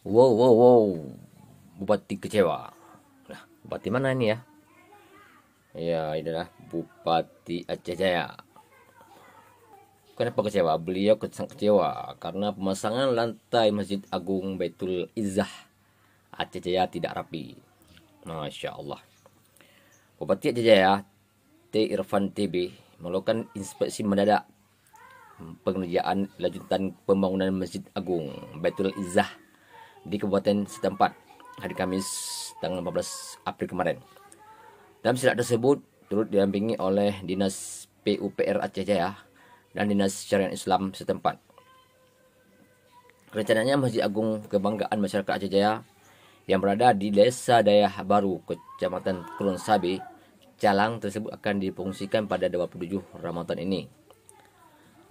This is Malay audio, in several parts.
Wow, wow, wow. Bupati kecewa. Nah, bupati mana ini ya? Ya, ini adalah Bupati Aceh Jaya. Kenapa kecewa? Beliau sangat kecewa karena pemasangan lantai Masjid Agung Baitul Izzah Aceh Jaya tidak rapi. Masya Allah. Bupati Aceh Jaya T. Irfan TB melakukan inspeksi mendadak pengerjaan lanjutan pembangunan Masjid Agung Baitul Izzah di kabupaten setempat hari Kamis tanggal 14 April kemarin. Dalam sidak tersebut turut didampingi oleh Dinas PUPR Aceh Jaya dan Dinas Syariat Islam setempat. Rencananya Masjid Agung Kebanggaan Masyarakat Aceh Jaya yang berada di Desa Dayah Baru, Kecamatan Kulon Sabi, Calang tersebut akan difungsikan pada 27 Ramadan ini.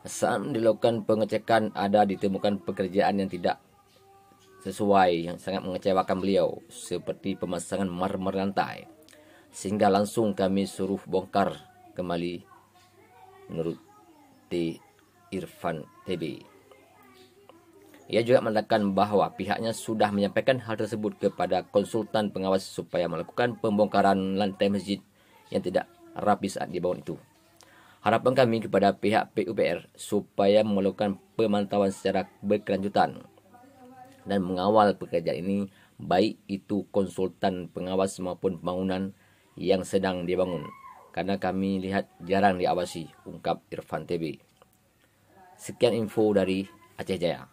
Saat dilakukan pengecekan ada ditemukan pekerjaan yang tidak sesuai yang sangat mengecewakan beliau seperti pemasangan marmer lantai, sehingga langsung kami suruh bongkar kembali menurut T. Irfan TB. Ia juga mengatakan bahwa pihaknya sudah menyampaikan hal tersebut kepada konsultan pengawas supaya melakukan pembongkaran lantai masjid yang tidak rapi saat dibangun itu. Harapan kami kepada pihak PUPR supaya melakukan pemantauan secara berkelanjutan dan mengawal pekerjaan ini, baik itu konsultan pengawas maupun bangunan yang sedang dibangun, karena kami lihat jarang diawasi, ungkap Irfan TB. Sekian info dari Aceh Jaya.